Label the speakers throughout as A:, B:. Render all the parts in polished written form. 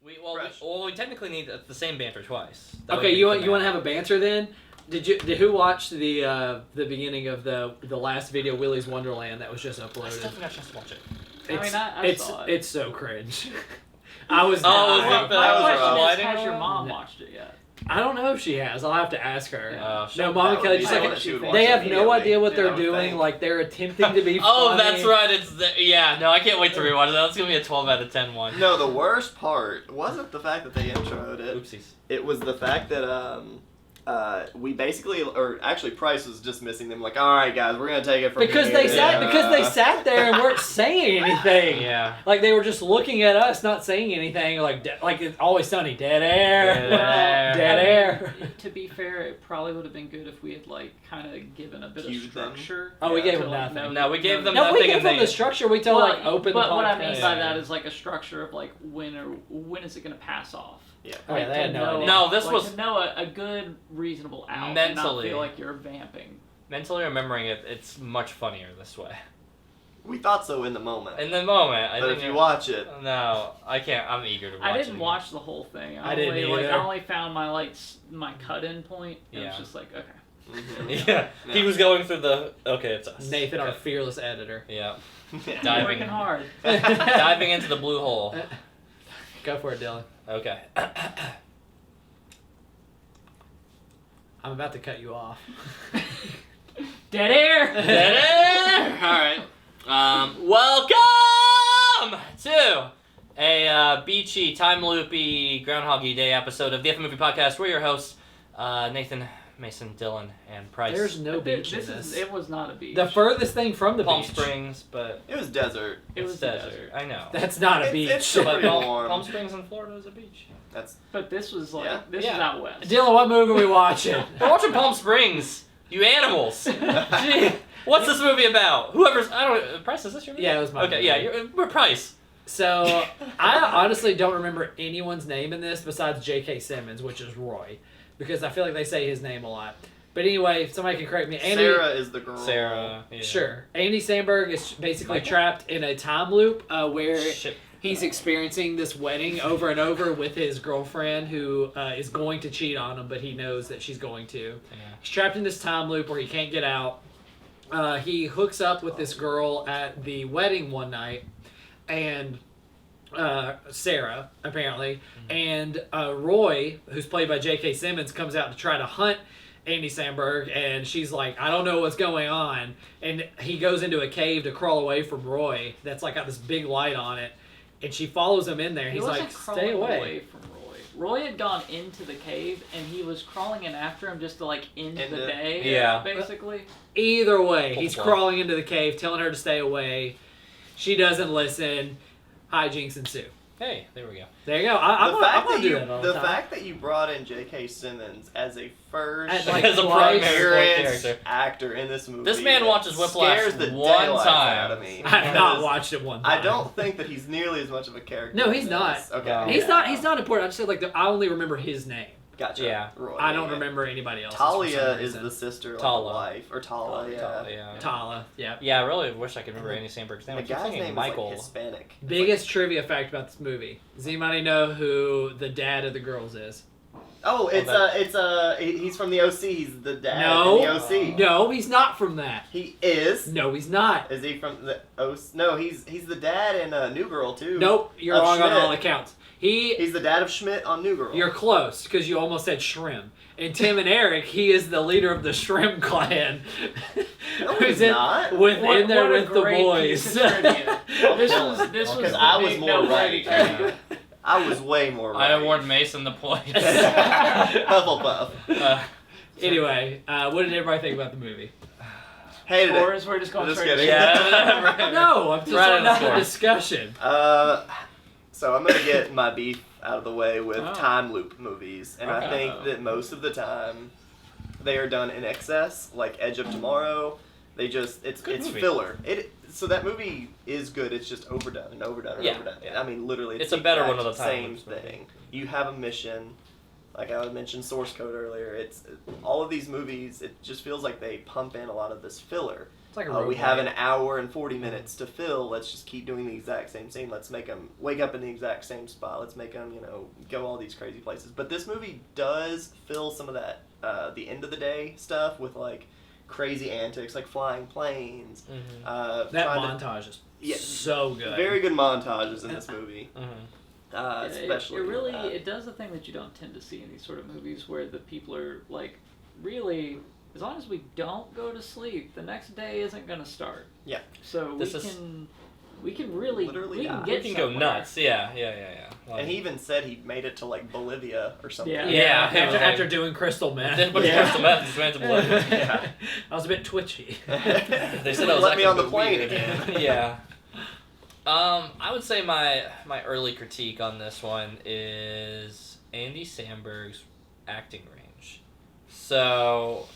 A: We technically need the same banter twice.
B: Okay, you want to have a banter then? Did who watched the beginning of the last video, Willy's Wonderland, that was just uploaded?
A: I still haven't got a chance to watch it.
B: I saw it. It's so cringe. I was.
A: My
C: question is, has your mom watched it yet?
B: I don't know if she has. I'll have to ask her.
A: No,
B: Mom and Kelly just they have no idea what they're doing. Like they're attempting to be.
A: Oh,
B: funny.
A: that's right. No, I can't wait to rewatch it. That's gonna be a 12 out of 10 one.
D: No, the worst part wasn't the fact that they introed it.
A: Oopsies.
D: It was the fact that we basically, or actually, Price was dismissing them. Like, all right, guys, we're gonna take it from
B: because
D: here.
B: they sat there and weren't saying anything.
A: Yeah.
B: Like they were just looking at us, not saying anything. Like it's Always Sunny, dead air, dead air.
C: To be fair, it probably would have been good if we had kind of given a bit of structure.
B: Oh, we gave them
C: like,
B: nothing.
A: No, we gave them
B: No,
A: nothing.
B: we gave them the structure. We told open.
C: But
B: the
C: what I mean by
B: podcast.
C: that is like a structure of like when is it going to pass off?
D: Yeah.
B: Oh, yeah, they had no idea.
A: No, this was
C: to know a good, reasonable out
A: mentally.
C: and not feel like you're vamping.
A: Mentally remembering it, it's much funnier this way.
D: We thought so in the moment.
A: In the moment,
D: But if you watch it,
A: no, I can't. I'm eager to watch it.
C: I didn't watch the whole thing.
B: I didn't either.
C: I only found my my cut-in point. And it's just like okay.
D: mm-hmm.
A: Yeah, he was going through the. Okay, it's us.
B: Nathan, our fearless editor.
A: Yeah,
C: I'm working hard.
A: diving into the blue hole.
B: Go for it, Dylan.
A: Okay.
B: I'm about to cut you off.
C: Dead air.
A: All right. Welcome to a beachy, time loopy, Groundhoggy Day episode of the F Movie Podcast. We're your hosts, Nathan, Mason, Dylan, and Price.
B: There's no beach in
C: This
B: this.
C: it was not a beach.
B: The furthest thing from the
A: Palm
B: beach.
A: Springs, but
D: it was desert.
C: It was
A: it's desert. I know.
B: That's not a beach.
D: It's super
A: But
D: warm.
A: Palm Springs in Florida is a beach.
C: But this was like this
A: Yeah.
C: is out west.
B: Dylan, what movie are we watching?
A: We're watching Palm Springs. You animals. Gee, what's this movie about? Price, is this your movie?
B: Yeah, it was my
A: Okay,
B: movie.
A: yeah, we're Price.
B: So, I honestly don't remember anyone's name in this besides J.K. Simmons, which is Roy. Because I feel like they say his name a lot. But anyway, if somebody can correct me. Andy,
D: Sarah is the girl.
A: Sarah. Yeah.
B: Sure. Andy Samberg is basically trapped in a time loop where
A: Shit.
B: he's experiencing this wedding over and over with his girlfriend who is going to cheat on him, but he knows that she's going to.
A: Yeah.
B: He's trapped in this time loop where he can't get out. He hooks up with this girl at the wedding one night, and Sarah, apparently, and Roy, who's played by J.K. Simmons, comes out to try to hunt Andy Samberg, and she's like, I don't know what's going on. And he goes into a cave to crawl away from Roy that's like got this big light on it. And she follows him in there.
C: He
B: He's
C: wasn't
B: like,
C: crawling
B: stay away.
C: from Roy. Roy had gone into the cave, and he was crawling in after him just to end the day.
A: Yeah.
C: Basically.
B: Either way,
A: Full
B: he's
A: blown.
B: crawling into the cave, telling her to stay away. She doesn't listen. Hijinks ensue.
A: Hey, there we go.
B: There you go. I'm gonna do that all the
D: The
B: time.
D: fact that you brought in J.K. Simmons as a first
B: As, like,
A: As a
B: twice.
A: primary
D: experienced
A: character.
D: actor in this movie,
A: This man watches Whiplash
D: scares the
A: one
D: daylights
A: time.
D: out of me.
B: I have not
D: because
B: watched it one time.
D: I don't think that he's nearly as much of a character.
B: No,
D: in
B: he's
D: this.
B: not.
D: Okay,
A: No.
B: He's not important. I just said I only remember his name.
D: Gotcha.
A: Yeah.
D: Roy,
B: I don't
D: yeah.
B: remember anybody else. for some
D: Talia is
B: reason.
D: the sister, like
A: Tala.
D: the wife, or Tala. Yeah.
A: Yeah.
B: Tala. Yeah.
A: Yeah, I really wish I could remember Andy Samberg's name.
D: The
A: I keep
D: guy's
A: thinking
D: name
A: Michael.
D: is like Hispanic.
B: Biggest trivia fact about this movie. Does anybody know who the dad of the girls is?
D: Oh, he's from the OC. He's the dad
B: No.
D: in the OC.
B: No, he's not from that.
D: He is.
B: No, he's not.
D: Is he from the OC? No, he's the dad in New Girl too.
B: Nope, you're
D: Of
B: wrong on
D: Schmidt.
B: all accounts.
D: He's the dad of Schmidt on New Girl.
B: You're close because you almost said Shrimp. And Tim and Eric, he is the leader of the Shrimp clan.
D: No,
B: Who's
D: he's
B: in,
D: not.
B: in there
C: What a
B: with the
C: great
B: boys.
C: piece of trivia. This was
D: Because
C: the
D: I was
C: big
D: more
C: nobody
D: right.
C: trivia.
D: I was way more right.
A: I award Mason the points.
D: Hufflepuff.
B: Anyway, what did everybody think about the movie?
D: Hated
C: Or
D: it.
C: is we're just going
D: Just
C: straight
D: kidding.
C: to
A: Yeah.
B: No, I'm just
A: Right on the
B: starting a
A: score.
B: discussion.
D: So I'm gonna get my beef out of the way with
C: Oh.
D: time loop movies, and I
A: Okay.
D: think that most of the time they are done in excess, like Edge of Tomorrow. They just it's
A: Good movie.
D: filler. So that movie is good. It's just overdone and overdone and
A: Yeah,
D: overdone.
A: yeah.
D: I mean, literally,
A: It's
D: the
A: a better
D: exact
A: one of the time
D: same
A: loops movie.
D: thing. You have a mission. Like I mentioned Source Code earlier. It's all of these movies. It just feels like they pump in a lot of this filler.
B: It's like a
D: we have
B: roguelike.
D: an hour and 40 minutes to fill. Let's just keep doing the exact same scene. Let's make them wake up in the exact same spot. Let's make them, go all these crazy places. But this movie does fill some of that, the end of the day stuff with, like, crazy antics, like flying planes.
A: Mm-hmm.
B: That
D: trying
B: montage is
D: Yeah,
B: so good.
D: Very good montages in this movie.
A: Mm-hmm.
D: Especially.
C: it really it does the thing that you don't tend to see in these sort of movies where the people are like, really, as long as we don't go to sleep, the next day isn't going to start.
D: Yeah.
C: So we can really
D: Literally
C: we can
D: die.
C: get
A: You can go
C: somewhere.
A: nuts. Yeah. Like,
D: And he even said he made it to, like, Bolivia or something.
C: Yeah.
B: Yeah,
A: Yeah,
B: after doing crystal meth.
A: Then put
C: Yeah.
A: crystal meth, just ran to Bolivia.
D: Yeah.
B: I was a bit twitchy.
A: They said I was
D: Let me
A: acting
D: on the
A: a bit
D: plane
A: weird.
D: again.
A: Yeah. I would say my early critique on this one is Andy Samberg's acting range. So,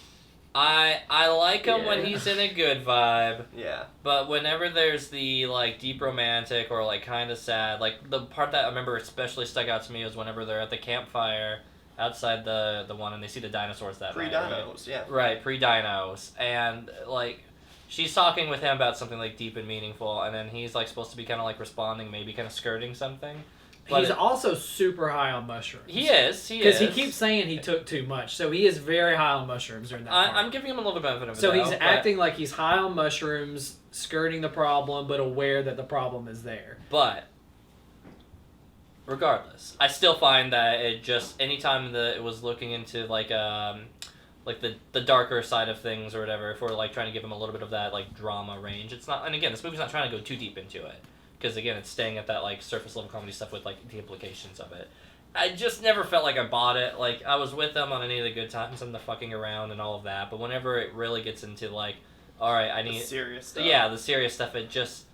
A: I like him when
C: Yeah.
A: he's in a good vibe,
D: Yeah.
A: but whenever there's the like deep romantic or like kind of sad, like the part that I remember especially stuck out to me was whenever they're at the campfire outside the one and they see the dinosaurs that night. Right?
D: Pre-dinos, yeah.
A: Right, pre-dinos, and like she's talking with him about something like deep and meaningful, and then he's like supposed to be kind of like responding, maybe kind of skirting something. But
B: He's also super high on mushrooms.
A: he is,
B: Because he keeps saying he took too much, so he is very high on mushrooms during that part.
A: I'm giving him a little benefit of the
B: So
A: doubt.
B: he's
A: but-
B: acting like he's high on mushrooms, skirting the problem, but aware that the problem is there.
A: But regardless, I still find that it just anytime that it was looking into like the darker side of things or whatever, if we're like trying to give him a little bit of that like drama range, it's not. And again, this movie's not trying to go too deep into it because again, it's staying at that like surface level comedy stuff with like the implications of it. I just never felt like I bought it. Like I was with them on any of the good times and the fucking around and all of that, but whenever it really gets into like, all right, I
D: The
A: need
D: serious stuff.
A: yeah, the serious stuff.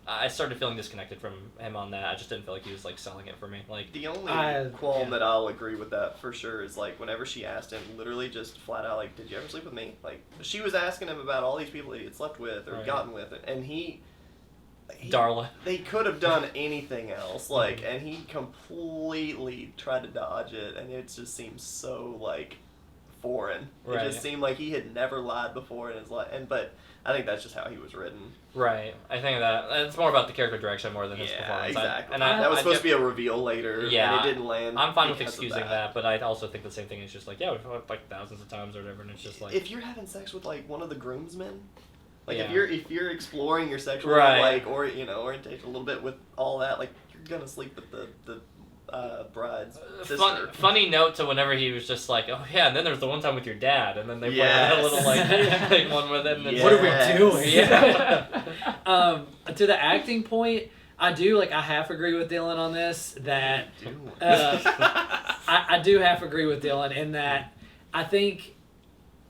A: I started feeling disconnected from him on that. I just didn't feel like he was like selling it for me. Like
D: The only
B: I-
D: qualm
B: yeah.
D: that I'll agree with that for sure is like whenever she asked him, literally just flat out like, "Did you ever sleep with me?" Like she was asking him about all these people he had slept with or
A: Right.
D: gotten with, and he
A: Darla.
D: They could have done anything else, like, and he completely tried to dodge it, and it just seems so like foreign.
A: Right.
D: It just seemed like he had never lied before in his life, but I think that's just how he was written.
A: Right. I think that it's more about the character direction more than his performance.
D: exactly.
A: And
D: that was
A: I
D: supposed
A: get-
D: to be a reveal later,
A: Yeah,
D: and it didn't land.
A: I'm fine with
D: because of
A: excusing that, but I also think the same thing is just like, yeah, we've fucked like thousands of times or whatever, and it's just like,
D: If you're having sex with like one of the groomsmen, like
A: Yeah.
D: if you're exploring your sexual
A: Right.
D: like or orientation a little bit with all that, like you're gonna sleep with the bride's sister.
A: funny note to whenever he was just like, oh yeah, and then there's the one time with your dad, and then they put
D: Yes.
A: a little like one with him. And
B: What are we
D: Yes.
B: doing?
A: Yeah.
B: To the acting point, I half agree with Dylan on this, that I do half agree with Dylan in that I think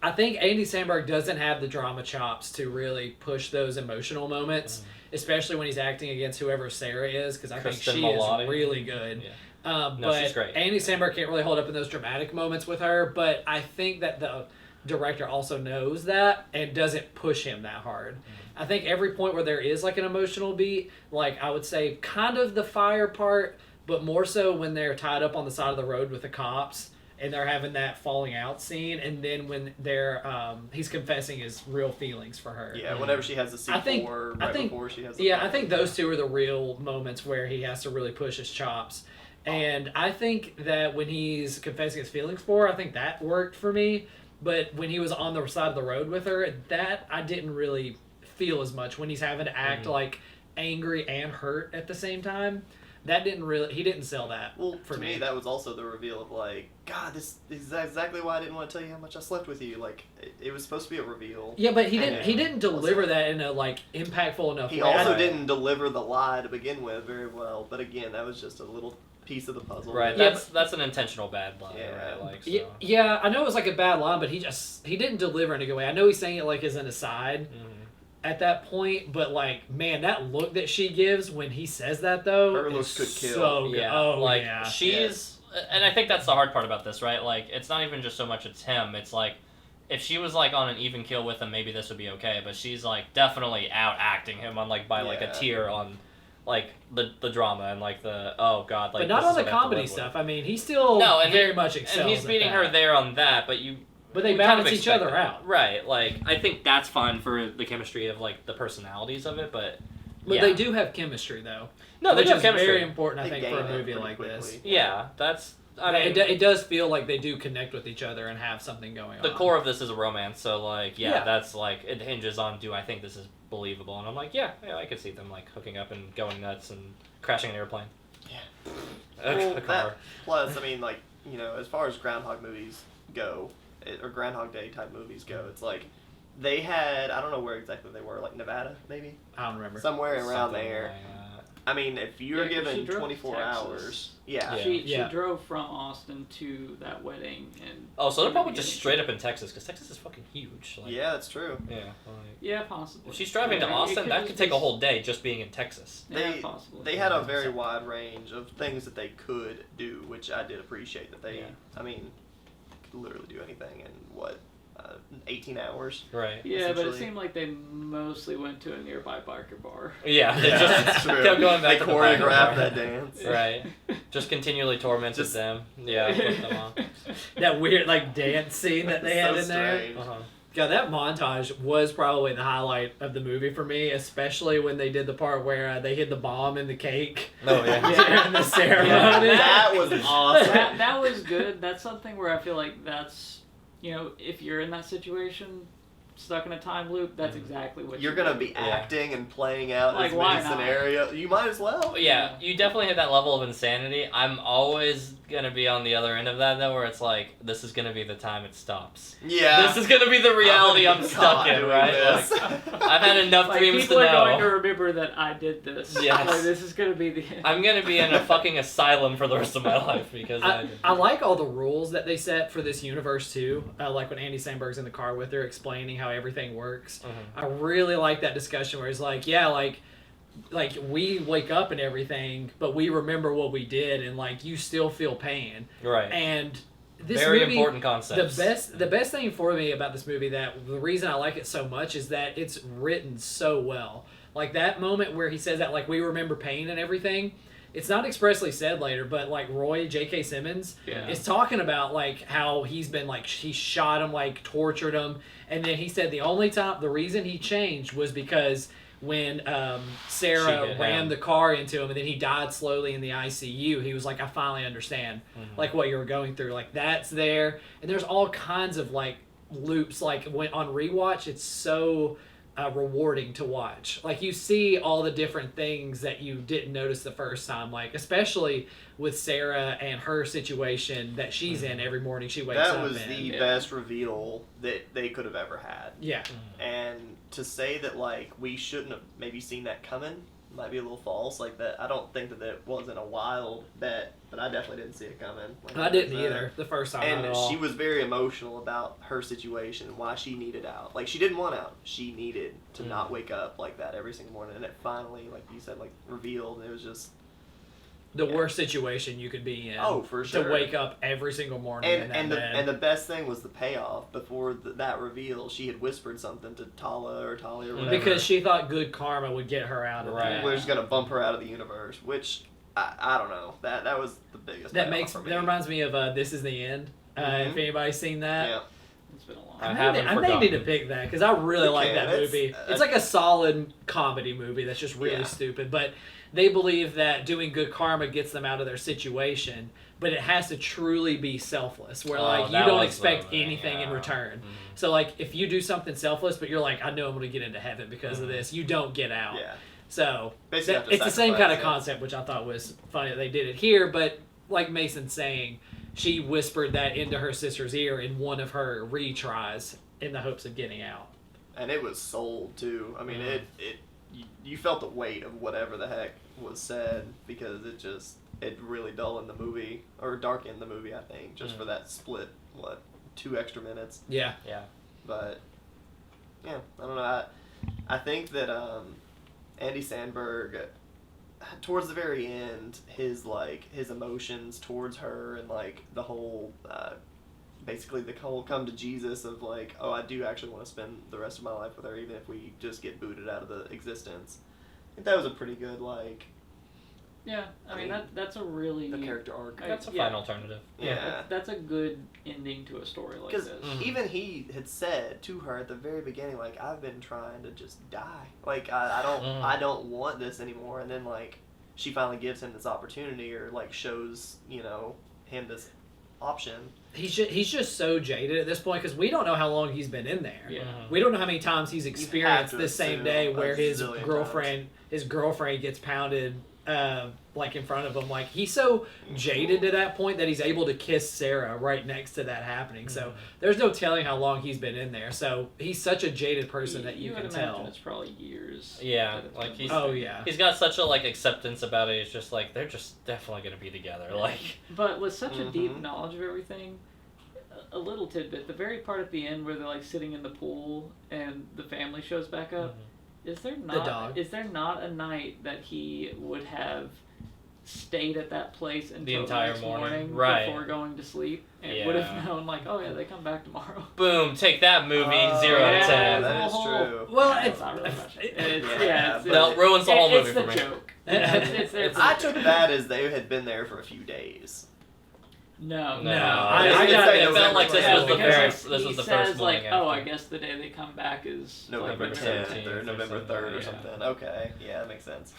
B: Andy Samberg doesn't have the drama chops to really push those emotional moments, especially when he's acting against whoever Sarah is, because I
A: Kristen
B: think she
A: Milotti.
B: is really good.
A: Yeah. No,
B: But
A: she's great.
B: Andy Samberg can't really hold up in those dramatic moments with her, but I think that the director also knows that and doesn't push him that hard. I think every point where there is like an emotional beat, like I would say kind of the fire part, but more so when they're tied up on the side of the road with the cops and they're having that falling out scene, and then when they're he's confessing his real feelings for her.
D: Yeah, whenever she has the C4
B: I think-
D: right before she has the
B: Yeah, I think those two are the real moments where he has to really push his chops. And I think that when he's confessing his feelings for her, I think that worked for me. But when he was on the side of the road with her, that I didn't really feel as much. When he's having to act like angry and hurt at the same time, that didn't really, he didn't sell that.
D: Well,
B: for
D: to me, that was also the reveal of like, God, this is exactly why I didn't want to tell you how much I slept with you. Like, it was supposed to be a reveal.
B: Yeah, but he
D: And
B: didn't. He didn't deliver that in a like impactful enough
D: He
B: way.
D: also
B: I-
D: didn't deliver the lie to begin with very well. But again, that was just a little piece of the puzzle.
A: Right.
B: Yeah,
A: That's an intentional bad lie.
D: Yeah.
A: Right. Like so.
B: Yeah, I know it was like a bad line, but he didn't deliver in a good way. I know he's saying it like as an aside at that point, but like, man, that look that she gives when he says that though,
D: Her
B: is
D: looks could kill.
B: so good.
A: Yeah,
B: Oh,
A: like
B: yeah.
A: she's, and I think that's the hard part about this, right? Like, it's not even just so much it's him. It's like, if she was like on an even kill with him, maybe this would be okay. But she's like definitely out acting him on like by like a
D: Yeah.
A: tier on like the drama and like the oh god, like.
B: But not
A: this
B: on
A: is
B: the
A: what I have to
B: comedy
A: live with.
B: stuff. I mean, he still
A: No, and
B: very much excels.
A: And he's
B: at
A: beating
B: that.
A: her there on that, but
B: But they
A: we kind of
B: balance each
A: expect
B: other
A: that.
B: out.
A: Right. Like, I think that's fine for the chemistry of, like, the personalities of it, but...
B: But
A: yeah.
B: they do have chemistry, though.
A: No, they
B: which
A: do have
B: is
A: chemistry.
B: very important, I
D: They
B: think, for a
D: gain it
B: movie
D: pretty
B: like this.
D: quickly.
A: Yeah, that's... I mean,
B: It does feel like they do connect with each other and have something going on.
A: the core of this is a romance, so, like,
B: Yeah.
A: that's, like, it hinges on, do I think this is believable? And I'm like, yeah, I could see them, like, hooking up and going nuts and crashing an airplane.
D: Yeah.
A: A car.
D: Plus, I mean, like, you know, as far as Groundhog movies go, or Groundhog Day type movies go, it's like they had, I don't know where exactly they were, like Nevada, maybe?
B: I don't remember.
D: Somewhere around
A: Something
D: there.
A: like that.
D: I mean, if you're
C: Yeah, 'cause she
D: given
C: drove to
D: 24
C: Texas.
D: hours, yeah.
A: Yeah.
C: She
B: Yeah.
C: drove from Austin to that wedding, and
A: Oh, so they're
C: in the
A: probably just
C: beginning-
A: straight up in Texas, because Texas is fucking huge. Like,
D: Yeah, that's true.
A: Yeah. Like,
C: Yeah, possibly.
A: if she's driving to
C: Yeah, it
A: Austin, that
C: just
A: could take
C: be-
A: a whole day just being in Texas.
C: Yeah,
D: They
C: possibly.
D: they had a very wide range of things that they could do, which I did appreciate that they.
A: Yeah.
D: I mean, could literally do anything in what 18 hours.
A: Right.
C: Yeah, but it
D: essentially.
C: seemed like they mostly went to a nearby biker bar.
A: Yeah, they
D: Yeah,
A: just
D: that's true.
A: kept going back
D: They
A: to the biker
D: choreographed
A: bar.
D: that dance.
A: Right. Just continually tormented
D: Just-
A: them. Yeah, put them on.
B: That weird, like, dance scene that they had
D: So
B: in there.
D: strange.
A: Uh-huh.
B: God, that montage was probably the highlight of the movie for me, especially when they did the part where they hid the bomb in the cake
A: Oh, yeah.
B: during the ceremony.
D: That was awesome.
C: that was good. That's something where I feel like that's, you know, if you're in that situation, stuck in a time loop, that's exactly what
D: You're
C: you
D: gonna
C: do.
D: be
A: Yeah.
D: acting and playing out
C: Like,
D: as
C: why
D: many
C: not?
D: scenarios. You might as well.
A: Yeah, you definitely hit that level of insanity. I'm always gonna be on the other end of that though, where it's like, this is gonna be the time it stops.
D: Yeah.
A: This is gonna be the reality I'm stuck in, right?
D: This.
A: Like, I've had enough
C: Like,
A: dreams to
C: people are going to
A: know.
C: remember that I did this.
A: Yes.
C: Like, this is gonna be the.
A: I'm gonna be in a fucking asylum for the rest of my life because
B: I like all the rules that they set for this universe too. Like when Andy Samberg's in the car with her explaining how everything works.
A: Mhm.
B: I really like that discussion where he's like, yeah, like we wake up and everything, but we remember what we did, and like you still feel pain.
A: Right.
B: And this
A: Very
B: movie,
A: important concepts.
B: the best thing for me about this movie, that the reason I like it so much, is that it's written so well. Like that moment where he says that, like, we remember pain and everything. It's not expressly said later, but like Roy J.K. Simmons
C: Yeah.
B: is talking about like how he's been like he shot him, like tortured him, and then he said the reason he changed was because when
A: She
B: Sarah
A: hit
B: ran
A: him.
B: the car into him and then he died slowly in the ICU, he was like, I finally understand like what you were going through. Like that's there, and there's all kinds of like loops. Like when on rewatch, it's so rewarding to watch. Like you see all the different things that you didn't notice the first time. Like especially with Sarah and her situation that she's in every morning she wakes
D: That
B: up
D: was
B: in.
D: the
C: Yeah.
D: best reveal that they could have ever had.
B: Yeah.
D: And to say that like we shouldn't have maybe seen that coming might be a little false. Like that, I don't think that it wasn't a wild bet, but I definitely didn't see it coming. Like,
B: I didn't
D: uh,
B: either the first time. not
D: And
B: at all.
D: she was very emotional about her situation and why she needed out. Like, she didn't want out. She needed to not wake up like that every single morning. And it finally, like you said, like, revealed. And it was just...
B: the
D: yeah.
B: worst situation you could be in.
D: Oh, for sure.
B: To wake up every single morning in that bed.
D: And the best thing was the payoff. Before that reveal, she had whispered something to Talia or whatever.
B: because she thought good karma would get her out of
A: Right.
B: that.
D: We're just going to bump her out of the universe, which... I don't know. That was the biggest
B: That
D: payoff
B: makes
D: for me.
B: that reminds me of This Is the End.
D: Mhm.
B: If anybody's seen that,
D: Yeah.
C: It's been a long.
A: I
B: I
A: haven't
B: may
A: forgotten.
B: need to pick that because I really
D: You
B: like
D: can.
B: that
D: It's,
B: movie.
D: uh,
B: It's like a solid comedy movie that's just really
D: Yeah.
B: stupid. But they believe that doing good karma gets them out of their situation, but it has to truly be selfless, where
A: Oh,
B: like you
A: that
B: don't
A: was
B: expect
A: the-
B: anything in
A: yeah.
B: return.
A: Mhm.
B: So like if you do something selfless, but you're like, I know I'm going to get into heaven because of this, you don't get out.
D: Yeah.
B: So
D: Basically have to
B: it's the same kind of
D: sacrifice, yeah.
B: concept, which I thought was funny that they did it here. But like Mason's saying, she whispered that into her sister's ear in one of her retries in the hopes of getting out.
D: And it was sold too. I mean,
A: Mhm.
D: you felt the weight of whatever the heck was said because it really dulled the movie or darkened the movie. I think just for that split 2 extra minutes.
B: Yeah.
A: Yeah.
D: But yeah, I don't know. I think that Andy Samberg, towards the very end, his emotions towards her and like the whole basically the whole come to Jesus of like, oh, I do actually want to spend the rest of my life with her even if we just get booted out of the existence. I think that was a pretty good like
C: Yeah, I mean that's a really
E: The character arc.
A: That's a
C: yeah.
A: fine alternative.
D: Yeah.
C: That's a good ending to a story like
D: Because
C: this.
D: even he had said to her at the very beginning, like, I've been trying to just die. Like, I don't want this anymore. And then, like, she finally gives him this opportunity, or like shows him this option.
B: He's just so jaded at this point because we don't know how long he's been in there.
C: Yeah.
B: We don't know how many times he's experienced
D: to
B: this same
D: assume
B: day
D: a
B: where his
D: zillion
B: girlfriend gets pounded like in front of him. Like he's so jaded to that point that he's able to kiss Sarah right next to that happening. So there's no telling how long he's been in there. So he's such a jaded person that you
C: would
B: can
C: imagine
B: tell.
C: it's probably years.
A: Yeah,
C: that it's
A: like
C: been
B: Oh
A: he's got such a like acceptance about it. It's just like they're just definitely gonna be together. Like,
C: But with such a deep knowledge of everything, a little tidbit: the very part at the end where they're like sitting in the pool and the family shows back up. Is there
B: dog.
C: not a night that he would have stayed at that place until the
A: entire
C: next
A: morning? Right.
C: before going to sleep and
A: Yeah.
C: would have known like, oh yeah, they come back tomorrow.
A: boom, take that movie, 0 out of 10.
D: That is
C: Oh.
D: true.
B: Well,
C: That's
B: it's
C: not really much.
D: Yeah,
C: It's,
A: No, ruins the whole movie
C: it's
A: for
C: the
A: me.
C: joke. It's
D: I took that as they had been there for a few days.
C: No,
A: No,
B: I
A: it,
B: got
A: it
B: it.
A: felt like this
C: Yeah,
A: was the
C: because
A: first.
C: he
A: This was the
C: says,
A: first
C: like,
A: morning.
C: oh,
A: after.
C: I guess the day they come back is
D: November
C: like,
D: 10th
A: 17th
D: or
A: or
D: November
A: something,
D: 3rd or
A: yeah.
D: something. Okay, yeah, that makes sense.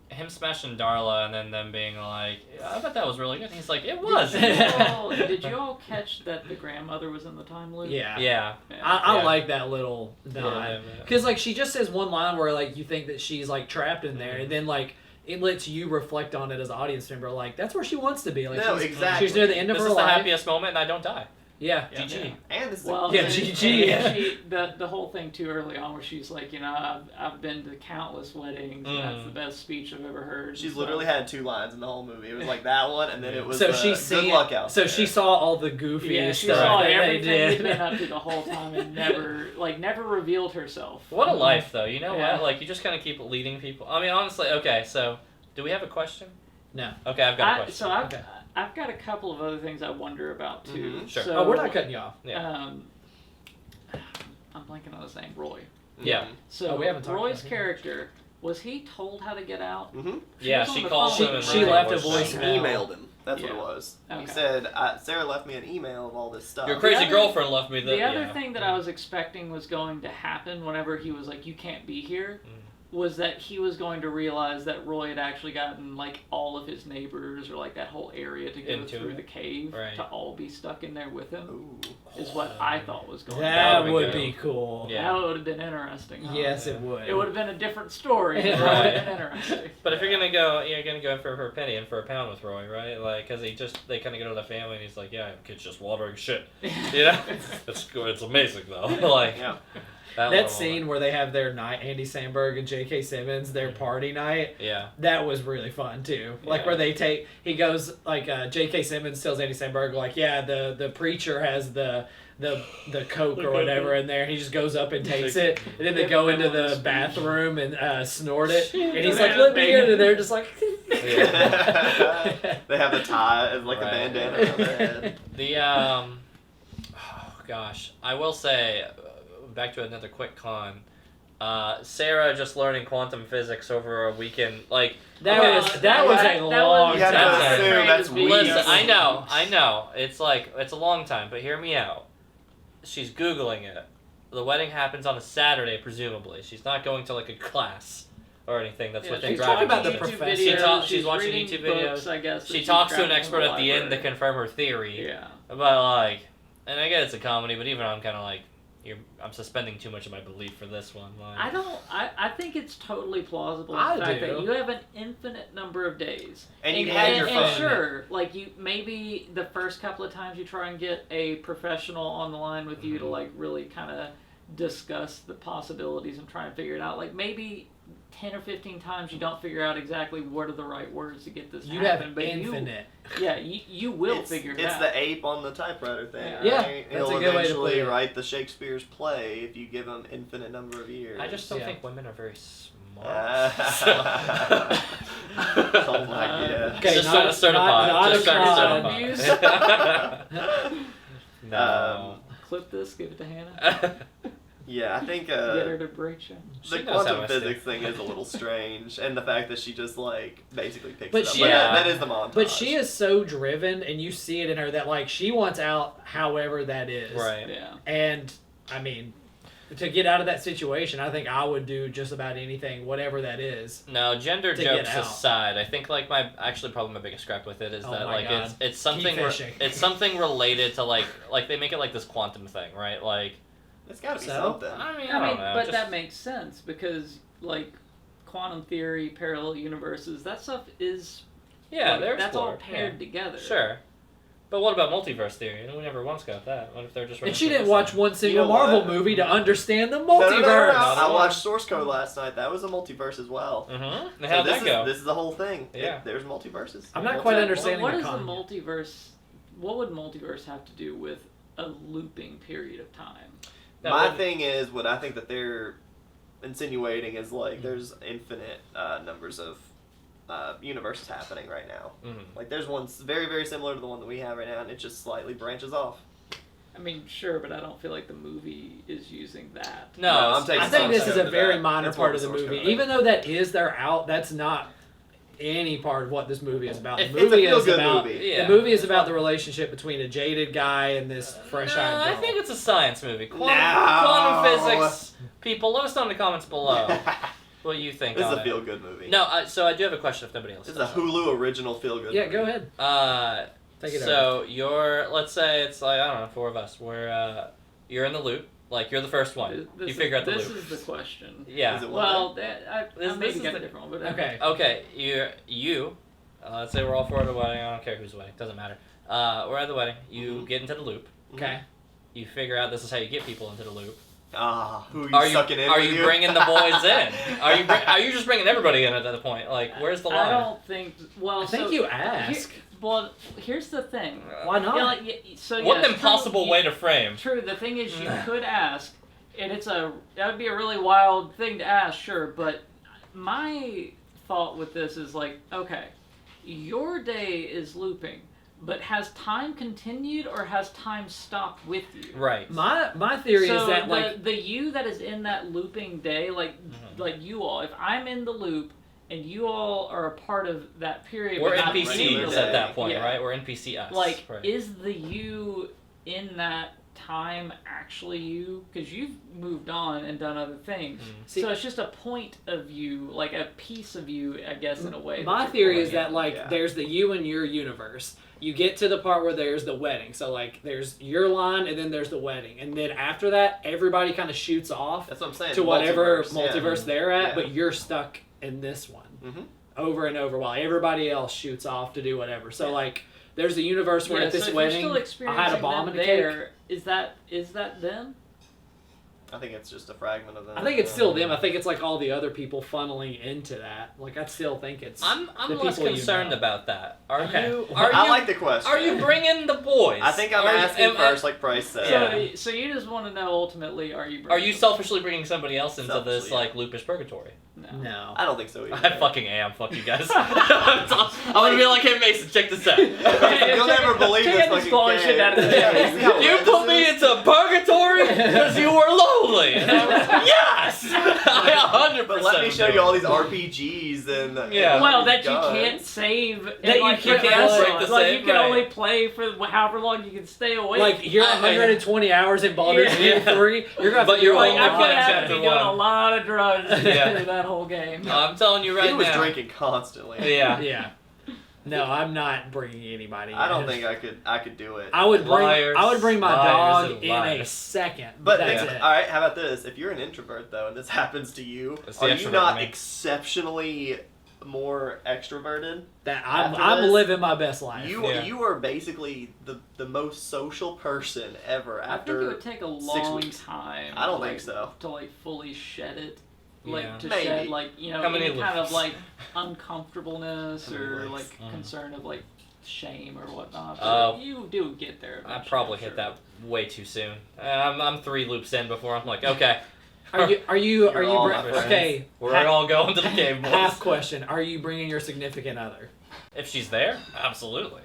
A: Him smashing Darla and then them being like, I bet that was really good. He's like, it was.
C: Did you all catch that the grandmother was in the time loop?
B: yeah.
A: Yeah.
B: I
A: Yeah.
B: like that little
A: Little
B: nod
A: bit.
B: because like she just says one line where like you think that she's like trapped in there, and then like it lets you reflect on it as an audience member. Like that's where she wants to be. Like
D: No,
B: she's,
D: exactly.
B: she's near the end of
A: This
B: her
A: is the
B: life.
A: happiest moment, and I don't die.
B: Yeah.
C: Yeah.
A: GG.
D: And this is
C: Well,
B: Yeah,
C: and-
B: GG.
C: and the whole thing too early on, where she's like, I've been to countless weddings, and that's the best speech I've ever heard.
D: she's
C: So-
D: literally had 2 lines in the whole movie. It was like that one, and then it was
B: So
D: the
B: she's
D: good
B: seen.
D: luck out
B: So
D: there.
B: she saw all the goofy
C: Yeah, she
B: stuff
C: saw
B: that they
C: everything he'd
B: did.
C: been up to the whole time and never revealed herself.
A: What a life, though. You know
C: Yeah.
A: what? Like, you just kind of keep leading people. I mean, honestly, okay, so do we have a question?
B: No.
A: Okay, I've got a question.
C: So
B: Okay.
C: I've got a couple of other things I wonder about too.
D: Mhm.
A: Sure.
C: So,
B: Oh, we're not cutting you off.
A: Yeah.
C: I'm blanking on his name, Roy.
A: Yeah.
C: So
B: Oh, we haven't talked
C: Roy's
B: about him.
C: character, was he told how to get out?
D: Mm-hmm.
A: Yeah,
C: was on
A: she
C: the
A: called
C: phone.
A: him and
B: She
A: left
B: left
A: him
B: a voice
D: She
B: voicemail.
D: emailed him. That's what
C: Yeah.
D: it was. He
C: Okay.
D: said, Sarah left me an email of all this stuff.
A: Your crazy
C: other-
A: girlfriend left me
C: The other
A: yeah.
C: thing that I was expecting was going to happen whenever he was like, "You can't be here,"
A: Mm.
C: was that he was going to realize that Roy had actually gotten like all of his neighbors or like that whole area to go
A: Into
C: through
A: it.
C: the cave
A: Right.
C: to all be stuck in there with him.
D: Ooh.
C: Is what I thought was going.
B: That
A: would
B: would
A: be
B: be cool.
A: Yeah.
C: That would have been interesting. Huh?
B: Yes,
A: Yeah.
B: it would.
C: It would have been a different story. But it would
A: Right.
C: have been interesting.
A: But if you're gonna go for a penny and for a pound with Roy, right? Like, cause they kind of go to the family and he's like, yeah, kid's just watering shit. You know, it's amazing though. Like
D: Yeah.
A: that
B: That
A: little
B: scene
A: moment.
B: where they have their night, Andy Samberg and J.K. Simmons, their party night,
A: Yeah.
B: that was really fun too. Like
A: Yeah.
B: where he goes, like J.K. Simmons tells Andy Samberg, like, yeah, the preacher has the coke or whatever in there, and he just goes up and takes it, and then they go into the bathroom and snort it, and he's like, let me in, and they're just like,
D: They have the tie as like
A: Right.
D: a bandana around their head.
A: The oh gosh, I will say, back to another quick con. Sarah just learning quantum physics over a weekend, like
B: that
A: okay,
B: was a long
D: You have to
B: time.
D: assume that's weeks.
A: Listen, I know. It's like, it's a long time, but hear me out. She's Googling it. The wedding happens on a Saturday, presumably. She's not going to like a class or anything. That's what they
B: she's
A: drive.
B: talking about the
C: YouTube
B: professor.
C: videos,
A: She's watching
C: reading
A: YouTube
C: books,
A: videos.
C: I guess. that
A: She
C: she's
A: talks to
C: grabbed
A: an
C: from
A: expert at the end to
C: library.
A: confirm her theory.
C: Yeah.
A: But like, and I get it's a comedy, but even I'm kind of like, I'm suspending too much of my belief for this one. Like,
C: I think it's totally plausible.
B: I
C: The fact
B: do.
C: that you have an infinite number of days,
D: And you had your
C: and
D: phone.
C: sure, like you maybe the first couple of times you try and get a professional on the line with you to like really kind of discuss the possibilities and try and figure it out. Like maybe 10 or 15 times you don't figure out exactly what are the right words to get this to
B: You
C: happen,
B: have
C: but
B: infinite.
C: you will
D: It's,
C: figure it
D: it's
C: out.
D: the ape on the typewriter thing.
C: Yeah.
D: Right?
B: Yeah, that's
D: He'll
B: a good way to
D: eventually
B: put it.
D: write the Shakespeare's play if you give him infinite number of years.
A: I just don't
B: Yeah.
A: think women are very smart.
D: Something like that.
B: Okay,
A: just
B: not-
A: certified.
B: not
A: just
B: a
A: starting
B: con.
A: certified. No.
C: Clip this, give it to Hannah.
D: Yeah, I think
C: Get her to break you.
D: the
A: She knows how
D: quantum
A: I stay.
D: physics thing is a little strange, and the fact that she just like basically picks
B: But
D: it up.
B: she-
D: But
A: Yeah.
D: that is the montage.
B: But she is so driven, and you see it in her that like she wants out, however that is.
A: Right.
C: Yeah.
B: And I mean, to get out of that situation, I think I would do just about anything, whatever that is.
A: No, gender
B: To get
A: jokes
B: out.
A: aside, I think like probably my biggest gripe with it is
B: Oh
A: that
B: my
A: like
B: God.
A: it's something
B: Keep fishing.
A: it's something related to like they make it like this quantum thing, right? Like
D: It's got to be
B: So?
D: something.
A: I mean,
C: I mean,
A: know,
C: but
A: just-
C: that makes sense because like quantum theory, parallel universes, that stuff is
A: yeah,
C: like,
A: they're
C: that's all
A: explored.
C: paired
A: Yeah.
C: together.
A: Sure. But what about multiverse theory? We never once got that. What if they're just
B: And she didn't watch one single
D: You know
B: Marvel
D: what?
B: movie to understand the
D: No,
B: multiverse.
A: Not at
D: I
A: all.
D: watched Source Code last night. That was a multiverse as well.
A: Mm-hmm.
D: So
A: How'd
D: this
A: that go?
D: This is the whole thing.
A: Yeah.
D: There's multiverses.
B: I'm not
D: Multi-
B: quite
C: So,
B: understanding
C: what
B: the
C: is the
B: concept.
C: multiverse? What would multiverse have to do with a looping period of time?
A: That
D: My
A: wouldn't-
D: thing is, what I think that they're insinuating is like there's infinite numbers of universes happening right now.
A: Mhm.
D: Like there's one very, very similar to the one that we have right now, and it just slightly branches off.
C: I mean, sure, but I don't feel like the movie is using that.
A: No,
D: No, I'm
A: it's-
D: taking
B: I think this
D: Source
B: is a
D: Code to
B: very
D: that.
B: minor
D: That's
B: part
D: what
B: of the
D: Source
B: movie.
D: Code
B: Even though that is their out, that's not any part of what this movie is about. The
A: It's
D: a
B: movie is
D: feel-good
B: about
D: movie.
A: Yeah.
B: the movie is about the relationship between a jaded guy and this fresh-eyed
A: No,
B: girl.
A: I think it's a science movie.
D: No.
A: Quantum physics. People, let us know in the comments below what you think.
D: This is
A: on
D: a
A: it.
D: feel-good movie.
A: No, so I do have a question if nobody else
D: This is a
A: does.
D: Hulu original feel-good
B: Yeah,
D: movie.
B: go ahead. Take it over.
A: So let's say it's like, I don't know, 4 of us. You're in the loop. Like, you're the first one.
C: This
A: You figure out the
C: This
A: loop.
C: is the question.
A: Yeah.
D: Is it
C: Well,
D: one
C: I
A: This
C: maybe
A: is
C: got
A: the-
C: a different one, but
B: Okay.
A: Okay, let's say we're all 4 at a wedding. I don't care whose wedding. Doesn't matter. We're at the wedding. You
D: Mhm.
A: get into the loop.
B: Okay.
A: You figure out this is how you get people into the loop.
D: Who are you
A: Are
D: sucking in
A: Are
D: with
A: you bringing the boys in? Are you just bringing everybody in at that point? Like, where's the line?
C: I don't think. Well,
B: I think
C: so,
B: you ask.
C: Well, here's the thing.
B: Why not?
C: Yeah, like, so
A: What
C: yes,
A: an impossible
C: true,
A: way to frame.
C: True. The thing is, you could ask, and that would be a really wild thing to ask, sure. But my thought with this is like, okay, your day is looping, but has time continued or has time stopped with you?
A: Right.
B: My theory
C: So
B: is that
C: the,
B: like
C: the you that is in that looping day, like
A: Mhm.
C: like you all, if I'm in the loop and you all are a part of that period,
A: We're
C: but not
D: regular
A: NPCs
D: day.
A: at that point,
C: Yeah.
A: right? We're NPC us.
C: like,
A: right.
C: is the you in that time actually you? Because you've moved on and done other things.
A: Mhm.
B: See-
C: So it's just a point of you, like a piece of you, I guess, in a way.
B: my
C: that you're
B: theory is
C: pulling
B: that
C: in.
B: like
D: Yeah.
B: there's the you in your universe. You get to the part where there's the wedding. So like there's your line and then there's the wedding. And then after that everybody kind of shoots off
D: That's what I'm saying.
B: to whatever
D: Multiverse, yeah.
B: multiverse they're at,
D: Yeah.
B: but you're stuck in this one.
D: Mhm.
B: Over and over while everybody else shoots off to do whatever. So
D: Yeah.
B: like there's a universe where
C: Yeah,
B: at this
C: so if
B: wedding
C: you're still
B: I had a
C: experiencing
B: bomb
C: them
B: and a cake.
C: there, is that them?
D: I think it's just a fragment of them.
B: I think it's still them. I think it's like all the other people funneling into that. Like I still think it's.
A: I'm
B: the
A: less
B: people you
A: concerned
B: know.
A: about that. Are
B: Okay.
A: you? Are
D: I
A: you?
D: like the question.
A: Are you bringing the boys?
D: I think I'm
A: Are you-
D: asking
A: am I-
D: first, like Bryce said.
A: Yeah.
C: So you just want to know ultimately, are you?
A: Are you
C: bringing
A: selfishly bringing somebody else into this
D: Selfishly, yeah.
A: like loopish purgatory?
C: them?
B: No.
D: I don't think so either.
A: I fucking am. Fuck you guys. I'm gonna be like, hey Mason, check this out.
D: You'll never believe
C: check
D: this
C: out this
D: fucking
C: blowing
D: kid.
C: shit out of the
D: Yeah,
C: air.
D: you see how
A: You
D: red
A: put
D: this
A: me
D: is?
A: into purgatory because you were lonely. And I was like, yes, I 100%.
D: But let me show you all these RPGs and
A: Yeah.
C: Well, that you
D: guns.
C: can't save.
B: That
C: and,
B: you
C: like,
B: can't
C: for-
B: break
A: the
C: like
A: save,
C: you can
A: right.
C: only play for however long you can stay awake.
B: Like you're
A: I-
B: 120 hours in Baldur's
C: Yeah.
B: Gate 3. You're gonna.
A: But you're
C: like
A: only
C: I'm gonna
A: playing
C: have to
A: chapter
C: be doing a
A: one.
C: lot of drugs to
A: Yeah.
C: get through that whole game.
A: I'm telling you right
D: He was
A: now.
D: drinking constantly.
A: Yeah.
B: Yeah. No, I'm not bringing anybody.
D: I don't
B: in.
D: think I could do it.
B: I would bring.
A: Liars,
B: I would bring my
A: liars,
B: dog
A: and
B: in a
A: liars.
B: second.
D: But
B: that's
D: think,
B: it.
D: all right, how about this? If you're an introvert though, and this happens to you,
A: It's the
D: are you
A: extrovert
D: not
A: in me.
D: exceptionally more extroverted?
B: That
D: after
B: I'm
D: this,
B: living my best life.
D: You you are basically the most social person ever
C: I think
D: after.
C: it would take a
D: 6
C: long
D: weeks.
C: time.
D: I don't
C: to,
D: think so.
C: To like fully shed it, like
A: Yeah.
C: to
D: Maybe.
C: shed like
A: How many
C: any kind of
A: loops?
C: like uncomfortableness
D: How many
C: or
D: loops?
C: like
A: Mhm.
C: concern of like shame or whatnot. But
A: Oh.
C: you do get there.
A: I
C: eventually,
A: probably
C: I'm
A: hit
C: sure.
A: that way too soon. I'm 3 loops in before I'm like, okay,
B: Are you? Are you?
D: You're
B: Are you?
D: all
B: bring-
D: my friends.
B: okay.
A: we're
B: half,
A: all going to the cave, boys.
B: half question. Are you bringing your significant other?
A: If she's there, absolutely.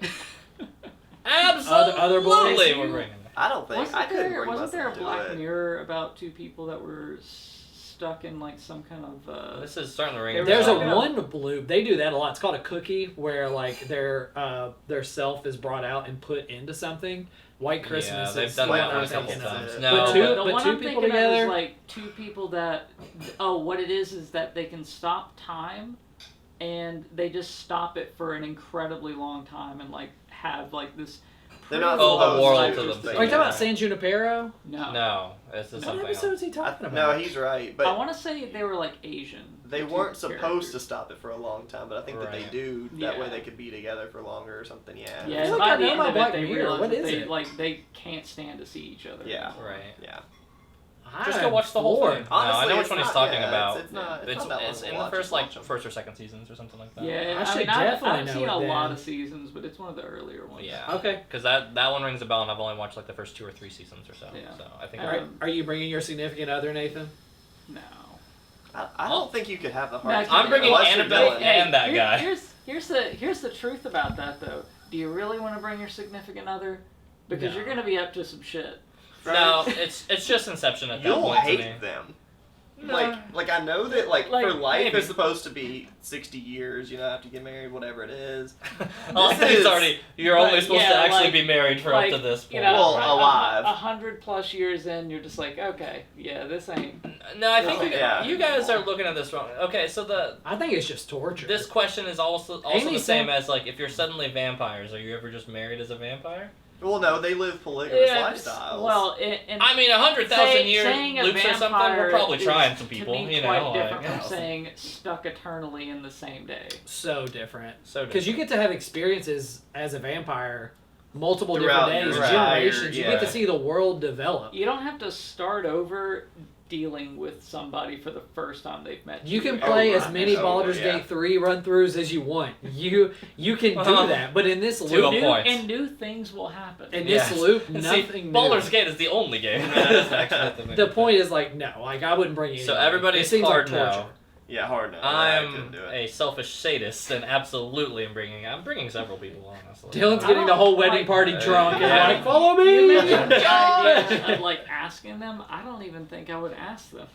A: Absolutely,
B: Other boys?
A: we're bringing her.
D: I don't think I couldn't bring
C: wasn't there a
D: myself to
C: Black
D: it.
C: Mirror about two people that were stuck in like some kind of
A: This is starting to ring.
B: There's a
C: Yeah.
B: one loop. They do that a lot. It's called a cookie, where like their self is brought out and put into something. White Christmas.
A: Yeah, they've
B: is
A: done
B: what
A: that
B: I'm
A: one a couple
B: thinking of.
A: times.
D: But
A: No,
B: But two-
C: the
B: but
C: one
B: two
C: I'm
B: people
C: thinking of
B: together?
C: is like two people that what it is that they can stop time and they just stop it for an incredibly long time and like have like this
D: They're not
A: Oh, the
D: supposed
A: world
D: to,
A: to
D: just
A: themselves.
B: Are you talking about
A: Yeah.
B: San Junipero?
C: no.
A: No, this is
B: What
A: something
B: episode
A: else.
B: is he talking about?
D: No, he's right, but
C: I want to say they were like Asian.
D: they
C: the two
D: weren't supposed to
C: characters.
D: stop it for a long time. But I think that they
A: Right.
D: do. That way
C: Yeah.
D: they could be together for longer or something. Yeah.
C: Yeah,
B: I feel
C: and
B: like I
C: by the
B: know
C: end
B: about
C: of
B: Black
C: it, they
B: Mirror.
C: realized
B: What
C: that
B: is
C: they
B: it?
C: like they can't stand to see each other.
D: Yeah.
C: anymore.
A: Right.
D: Yeah.
A: Just go watch the whole
B: bored.
A: thing. No, I
D: Honestly,
A: know which
D: it's
A: one he's
D: not-
A: talking
D: yeah,
A: about.
D: It's not.
A: It's
D: not that long
A: it's
D: to
A: in the
D: watch,
A: first
D: just
A: like
D: watch 'em.
A: first or second seasons or something like that.
C: Yeah,
B: I
C: I
B: should
C: mean,
B: definitely
C: I've
B: know
C: seen
B: it
C: a lot
B: then.
C: of seasons, but it's one of the earlier ones.
A: Yeah.
B: Okay.
A: Because that one rings a bell, and I've only watched like the first 2 or 3 seasons or so.
C: Yeah.
A: So I think.
B: Are you bringing your significant other, Nathan?
C: No.
D: I don't think you could have the heart.
C: No,
A: I'm bringing
D: unless you're
A: Annabelle
D: villain.
A: and that guy.
C: Here's the truth about that though. Do you really want to bring your significant other? Because
B: No.
C: you're gonna be up to some shit.
A: No, it's just Inception at that
D: You'll
A: point to me.
D: hate them.
A: No.
D: Like I know that like
C: Like,
D: for life
A: maybe.
D: is supposed to be 60 years, you know, after you get married, whatever it is.
A: Well, I
D: This
A: think it's
D: is-
A: already. You're
C: But,
A: only supposed to
C: yeah,
A: actually
C: like-
A: be married for
C: like,
A: up to this point.
C: You know,
D: Well, alive.
C: 100+ years in, you're just like, okay, yeah, this ain't.
A: No, I think
D: Yeah.
A: you guys are looking at this wrong. Okay, so
B: I think it's just torture.
A: this question is also
B: Amy
A: the same
B: said-
A: as like if you're suddenly vampires, are you ever just married as a vampire?
D: Well, no, they live polygamous
C: Yeah,
D: lifestyles.
C: well, and
A: I mean, 100,000 year
C: saying a
A: loops or something.
C: vampire
A: We're probably
C: is,
A: trying some
C: to
A: people,
C: me,
A: you
C: quite
A: know.
C: different
A: Like,
C: from saying stuck eternally in the same day.
B: so different.
A: so
B: Because you get to have experiences as a vampire multiple
D: Throughout
B: different days,
D: your
B: generations. You
D: entire-
B: get to
D: yeah.
B: see the world develop.
C: You don't have to start over dealing with somebody for the first time they've met
B: You can
C: Over
B: play as
C: and
B: many
C: over.
B: Baldur's
D: yeah.
B: Gate 3 run-throughs as you want. You can do that, but in this
A: To a
B: loop,
A: point.
C: And new things will happen.
B: in
A: Yes.
B: this loop,
A: See,
B: nothing new.
A: Baldur's Gate is the only game. that is actually the
B: The point is like, no, like I wouldn't bring it.
A: So everybody's
B: it seems
A: hard
B: like torture.
A: now.
D: yeah, hard no. I
A: I'm
D: couldn't do it.
A: a selfish sadist, and absolutely I'm bringing several people, honestly.
B: Dylan's
C: I
B: getting the
C: don't
B: whole wedding
C: like-
B: party drunk and
A: Yeah.
B: like, follow
C: You
B: me.
C: mentioned the idea of like asking them. I don't even think I would ask them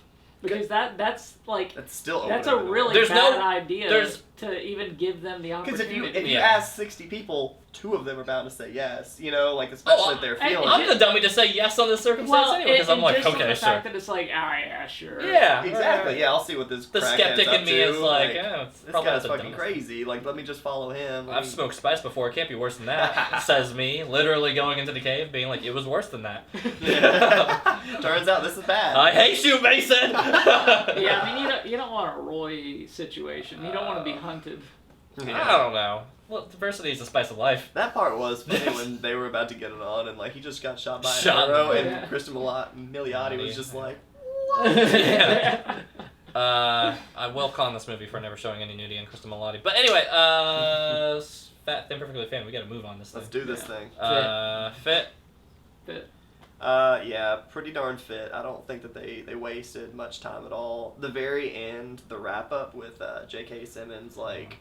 C: because that's like
D: That's still
C: that's a
D: opening the door.
C: really
A: There's
C: bad
A: no-
C: idea
A: there's-
C: to even give them the
D: Because
C: opportunity.
D: if you
A: Yeah.
D: ask 60 people, 2 of them are bound to say yes. You know, like especially if they're
C: I-
D: feeling
A: I'm
D: it.
A: the dummy to say yes on this circumstance
C: well,
A: anyway, because I'm
C: and
A: like,
C: just from
A: okay,
C: the
A: sure.
C: fact that it's like, yeah, sure.
A: Yeah,
D: Exactly. Yeah, I'll see what this.
A: The
D: crackhead's
A: skeptic
D: up
A: in me
D: to.
A: is like, yeah, it's
D: this
A: probably
D: guy's
A: the
D: fucking
A: dumbest.
D: crazy. Like, let me just follow him. Let
A: I've
D: me-
A: smoked spice before. It can't be worse than that. Says me, literally going into the cave, being like, it was worse than that.
D: Turns out this is bad.
A: I hate you, Mason.
C: Yeah, I mean, you don't want a Roy situation. You don't want to be hunted.
A: I don't know. Well, diversity is the spice of life.
D: That part was funny when they were about to get it on, and like he just got shot by an
A: Shot.
D: arrow, and
C: Yeah.
D: Kristen Milioti was just like,
A: Yeah. I will con this movie for never showing any nudity in Kristen Milotti. But anyway, Fat Thin Perfectly Fan. We got to move on this thing.
D: let's do this thing.
A: Fit.
D: Yeah, pretty darn fit. I don't think that they wasted much time at all. The very end, the wrap up with J.K. Simmons, like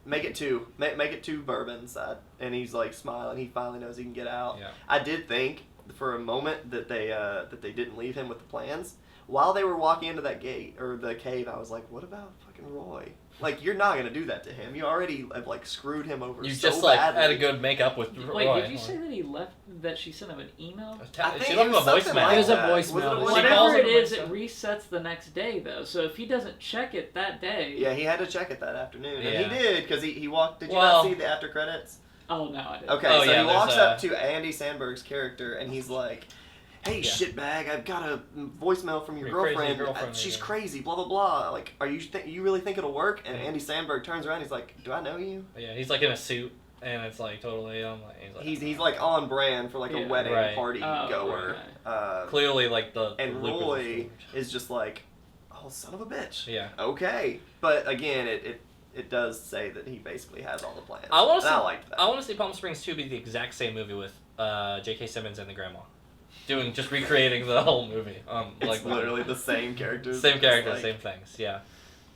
D: make it two bourbons, and he's like smiling. He finally knows he can get out.
A: Yeah.
D: I did think for a moment that they didn't leave him with the plans. While they were walking into that gate or the cave, I was like, what about fucking Roy? Like, you're not gonna do that to him. You already have like screwed him over
A: You
D: so
A: just like
D: badly.
A: had a good makeup with
C: Wait,
A: Roy.
C: did you say that he left? That she sent him an email?
D: I think
A: She
D: it
A: left him a
D: was something
A: voicemail.
D: like
B: It was a
D: that.
B: voicemail.
D: Was it a
B: She
D: voicemail?
A: calls
C: Whatever
A: him
C: it is,
A: and
C: it resets the next day though. So if he doesn't check it that day,
D: Yeah, he had to check it that afternoon, and
A: Yeah.
D: he did because he walked. Did you
A: Well-
D: not see the after credits?
C: Oh no, I didn't.
D: Okay,
A: Oh,
D: so
A: yeah,
D: he walks
A: there's
D: up to Andy Samberg's character, and he's like, "Hey,
A: Yeah.
D: shitbag, I've got a voicemail from your
A: Your crazy
D: girlfriend.
A: girlfriend,
D: She's
A: yeah.
D: crazy. Blah blah blah. Like, are you you really think it'll work?" And
A: Yeah.
D: Andy Samberg turns around. He's like, "Do I know you?"
A: Yeah, he's like in a suit, and it's like totally.
D: He's like on brand for like
C: Yeah.
D: a wedding
A: Right.
D: party
C: Oh,
D: goer.
A: clearly like the
D: And
A: the loop
D: Roy is just like, "Oh, son of a bitch."
A: Yeah.
D: Okay, but again, it does say that he basically has all the plans.
A: I want to
D: And
A: see.
D: I liked that.
A: I want to see Palm Springs 2 be the exact same movie with J.K. Simmons and the grandma, just recreating the whole movie.
D: It's
A: Like
D: literally the same characters.
A: same
D: just
A: characters,
D: like-
A: same things. Yeah.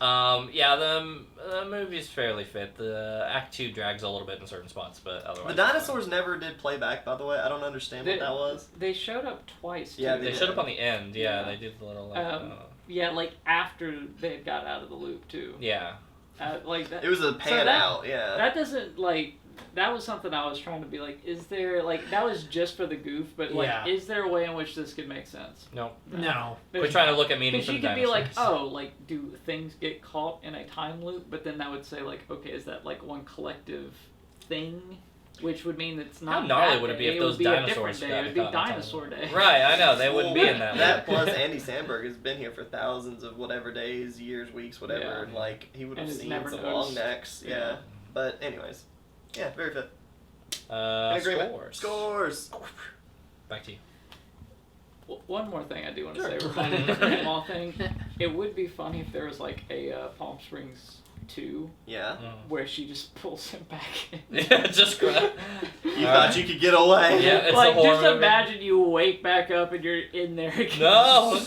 A: Yeah, the movie's fairly fit. The Act 2 drags a little bit in certain spots, but otherwise.
D: The dinosaurs never did playback, by the way. I don't understand what that was.
C: They showed up twice. Too.
D: Yeah,
A: They showed up on the end. Yeah, they did the little like.
C: Yeah, like after they had got out of the loop too.
A: Yeah.
C: Like that.
D: It was a pan out. Yeah.
C: That doesn't like. That was something I was trying to be like, is there, like, that was just for the goof, but, like,
B: Yeah.
C: is there a way in which this could make sense?
A: No.
B: No.
A: We're trying to look at meaning
C: Because
A: for
C: you
A: the
C: could be like,
A: dinosaurs.
C: oh, like, do things get caught in a time loop? But then that would say, like, okay, is that, like, one collective thing? Which would mean it's not
A: How gnarly
C: that
A: would it be
C: day.
A: if those
C: would be a
A: dinosaurs
C: different day.
A: got
C: It would be
A: caught in time
C: dinosaur
A: loop?
C: day.
A: Right, I know. They wouldn't be in that.
D: That
A: loop.
D: plus Andy Samberg has been here for thousands of whatever days, years, weeks, whatever,
C: Yeah.
D: and like he would have
C: And has
D: seen
C: never
D: some
C: noticed.
D: long necks. Yeah.
C: Yeah.
D: But anyways, yeah, very fit. In agreement. Scores.
A: Back to you.
C: One more thing I do want to
A: Sure.
C: say regarding the grandma thing. It would be funny if there was, like, a Palm Springs 2
D: Yeah.
C: where she just pulls him back in.
A: Yeah, just grab.
D: You thought you could get away.
A: Yeah, it's
C: like,
A: a horror
C: just
A: movie.
C: imagine you wake back up and you're in there again.
A: No,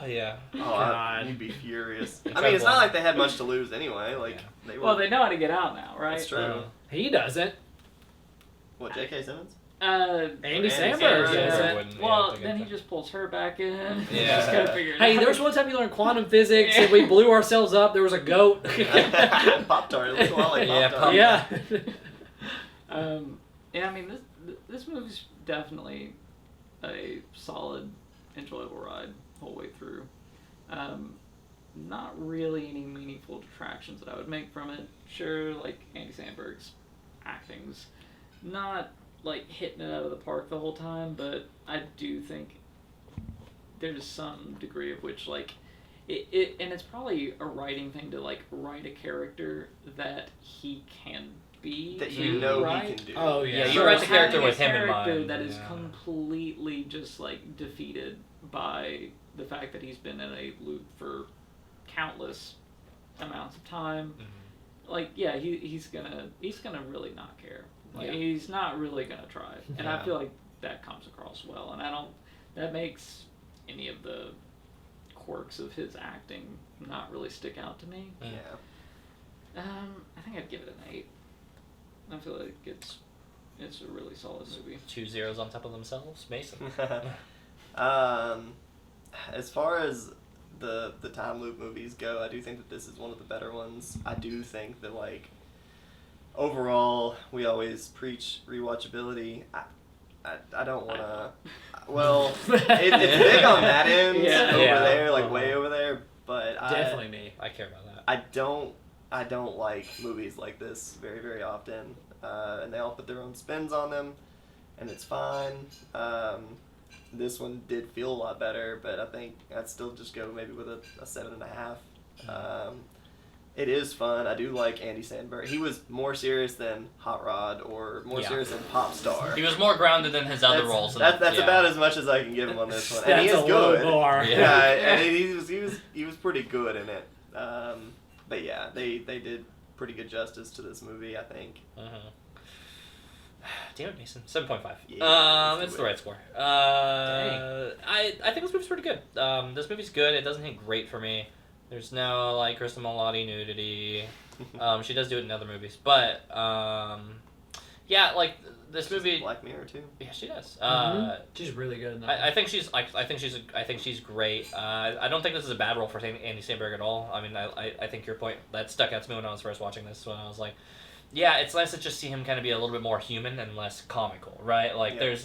A: yeah.
D: Oh,
B: God.
D: you'd be furious. I
A: Incredible.
D: mean, it's not like they had much to lose anyway. Like
A: Yeah.
D: they were.
C: Well, they know how to get out now, right?
D: That's true.
A: Uh,
B: He doesn't.
D: What, J.K. Simmons?
B: Andy
D: Andy
B: Samberg
D: Samberg,
B: doesn't.
A: yeah. wouldn't,
C: Well,
A: to
C: then he
A: get
C: just pulls her back in.
A: Yeah.
C: Just gotta figure it
B: Hey,
C: out.
B: there was one time you learned quantum physics and we blew ourselves up. There was a goat.
D: Pop Tart. It looks a lot like
A: Yeah,
D: Pop Tart.
B: Yeah.
C: Yeah, I mean, this movie's definitely a solid, enjoyable ride the whole way through. Not really any meaningful detractions that I would make from it. Sure, like Andy Samberg's acting's not like hitting it out of the park the whole time, but I do think there's some degree of which like it and it's probably a writing thing to like write a character that he can be
D: That
C: too,
D: you know
C: right?
D: he can do.
B: Oh, yeah.
A: Yeah, you
C: So
A: write the character
C: having a
A: with him in
C: character
A: mind.
C: that is
A: yeah.
C: completely just like defeated by the fact that he's been in a loop for countless amounts of time.
A: Mhm.
C: Like, yeah, he's gonna really not care. Like,
A: Yeah.
C: he's not really gonna try, and
A: Yeah.
C: I feel like that comes across well. And that makes any of the quirks of his acting not really stick out to me.
D: Yeah.
C: I think I'd give it an 8. I feel like it's a really solid movie.
A: 2 zeros on top of themselves, Mason.
D: As far as the time loop movies go, I do think that this is one of the better ones. I do think that like overall we always preach rewatchability. I don't want to. Well, it's big on that end
C: Yeah.
D: over
A: Yeah.
D: there, like
A: Uh-huh.
D: way over there. But
B: Definitely me.
A: I care about that.
D: I don't like movies like this very, very often, and they all put their own spins on them, and it's fine. This one did feel a lot better, but I think I'd still just go maybe with a 7.5. It is fun. I do like Andy Samberg. He was more serious than Hot Rod or more
A: Yeah.
D: serious than Pop Star.
A: He was more grounded than his other roles. In
D: That's
A: yeah.
D: about as much as I can give him on this one, and he
B: That's
D: is
B: a low
D: good.
B: bar.
A: Yeah.
D: Yeah, and he was pretty good in it. But yeah, they did pretty good justice to this movie, I think.
A: Uh-huh. Damn it, Mason. 7.5.
D: Yeah, let's
A: it's
D: do
A: the
D: it.
A: right score. I think this movie's pretty good. This movie's good. It doesn't hit great for me. There's no like Kristen Milioti nudity. She does do it in other movies, but yeah, like this movie.
D: Black Mirror too.
A: Yeah, she does.
B: She's really good in that.
A: I think she's I think she's great. I don't think this is a bad role for Andy Samberg at all. I mean, I think your point that stuck out to me when I was first watching this. When I was like, yeah, it's nice to just see him kind of be a little bit more human and less comical, right? Like
D: Yeah.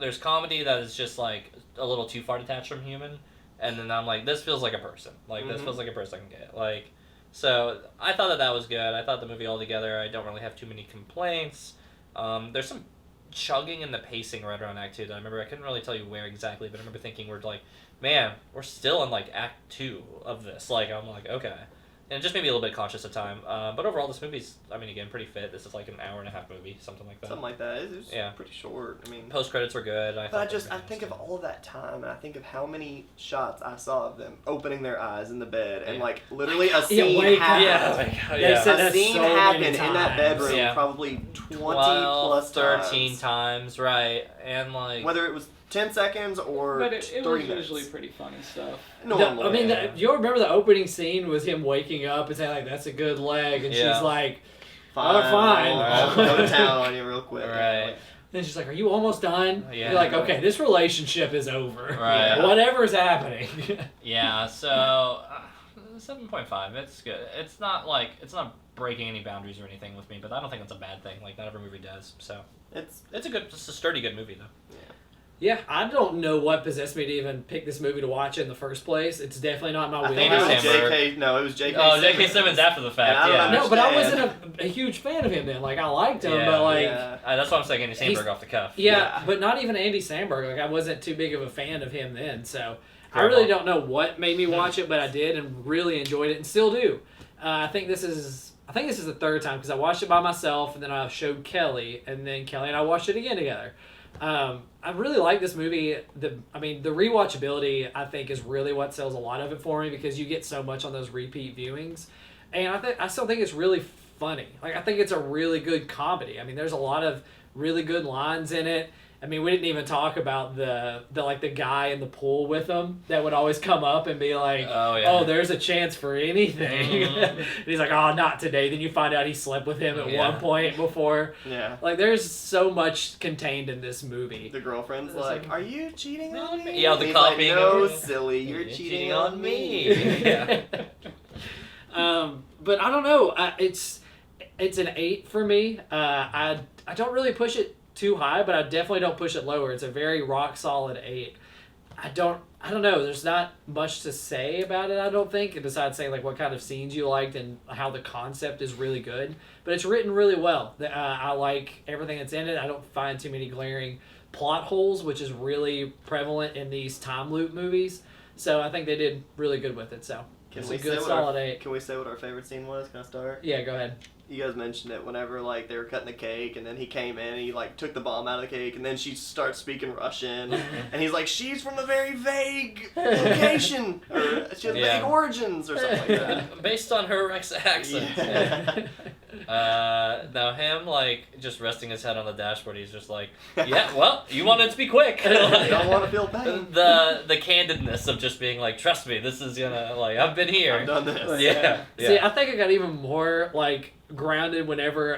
A: there's comedy that is just like a little too far detached from human, and then I'm like, this feels like a person. Like this
D: Mhm.
A: feels like a person I can get. Like, so I thought that was good. I thought the movie altogether, I don't really have too many complaints. There's some chugging in the pacing right around Act 2 that I remember. I couldn't really tell you where exactly, but I remember thinking we're like, man, we're still in like Act 2 of this. Like, I'm like, okay. And it just made me a little bit conscious of time. But overall, this movie's, I mean, again, pretty fit. This is like an hour-and-a-half movie, something like that.
D: Something like that. It was
A: Yeah.
D: pretty short. I mean,
A: Post-credits were good.
D: but I think of all of that time, and I think of how many shots I saw of them opening their eyes in the bed, and
A: Yeah.
D: like literally a scene
B: wake up.
D: happened.
A: Yeah, like,
B: They
A: yeah.
B: said
D: A
B: that
D: scene
B: so many
D: happened in that
B: times.
D: bedroom
A: Yeah.
D: probably 20
A: 12,
D: plus
A: 13
D: times.
A: times, right. And like...
D: Whether it was 10 seconds or
C: But it
D: 3
C: was
D: minutes.
C: usually pretty funny stuff.
D: Normally.
B: I mean,
A: Yeah.
B: you remember the opening scene was him waking up and saying like, "That's a good leg," and
A: Yeah.
B: she's like,
D: fine.
B: fine.
D: I'll go to town on you real quick.
A: Right.
B: then she's like, "Are you almost done?"
A: Yeah.
B: You're like, "Okay, this relationship is over.
A: Right.
B: Whatever's happening."
A: Yeah, so 7.5. It's good. It's not breaking any boundaries or anything with me, but I don't think that's a bad thing. Like not every movie does. So
D: It's
A: it's a sturdy good movie though.
B: Yeah, I don't know what possessed me to even pick this movie to watch in the first place. It's definitely not my
D: I think it
B: wheelhouse.
D: was
A: Sandberg.
D: J.K. No, it was J.K.
A: Oh, J.K. Simmons after the fact.
D: And I don't
A: Yeah.
B: No, but I
D: understand.
B: wasn't a huge fan of him then. Like I liked him,
A: Yeah,
B: but like
D: yeah.
A: That's why I'm saying Andy Samberg
B: He's-
A: off the cuff.
B: yeah, but not even Andy Samberg. Like I wasn't too big of a fan of him then. So I
A: Fair
B: really
A: enough.
B: don't know what made me watch it, but I did and really enjoyed it and still do. I think this is the third time because I watched it by myself and then I showed Kelly and then Kelly and I watched it again together. I really like this movie. The rewatchability I think is really what sells a lot of it for me because you get so much on those repeat viewings, and I still think it's really funny. Like I think it's a really good comedy. I mean, there's a lot of really good lines in it. I mean, we didn't even talk about the guy in the pool with him that would always come up and be like,
A: Oh, yeah.
B: "Oh, there's a chance for anything."
A: Mhm.
B: And he's like, "Oh, not today." Then you find out he slept with him at
A: Yeah.
B: one point before.
D: Yeah.
B: Like, there's so much contained in this movie.
D: The girlfriend's
B: It's
D: like,
B: like-
D: "Are you cheating on me?"
A: Yeah, the
D: He's
A: copying
D: like, no,
A: of-
D: silly, you're
A: You're
D: cheating on me.
A: Yeah.
B: But I don't know. It's an 8 for me. I don't really push it too high, but I definitely don't push it lower. It's a very rock solid 8. I don't know. There's not much to say about it, I don't think, besides saying like what kind of scenes you liked and how the concept is really good. But it's written really well. I like everything that's in it. I don't find too many glaring plot holes, which is really prevalent in these time loop movies. So I think they did really good with it. So it's a good solid 8.
D: Can we say what our favorite scene was? Can I start?
B: Yeah, go ahead.
D: You guys mentioned it whenever like they were cutting the cake, and then he came in, and he like took the bomb out of the cake, and then she starts speaking Russian, and he's like, "She's from a very vague location, or she has
A: Yeah.
D: vague origins, or something like that."
A: Based on her accent.
D: Yeah.
A: Now him like just resting his head on the dashboard, he's just like, yeah, well, you want it to be quick.
D: I don't want to feel pain.
A: the candidness of just being like, trust me, this is gonna like I've been here.
D: I've done this.
A: Yeah.
B: See, I think I got even more like grounded whenever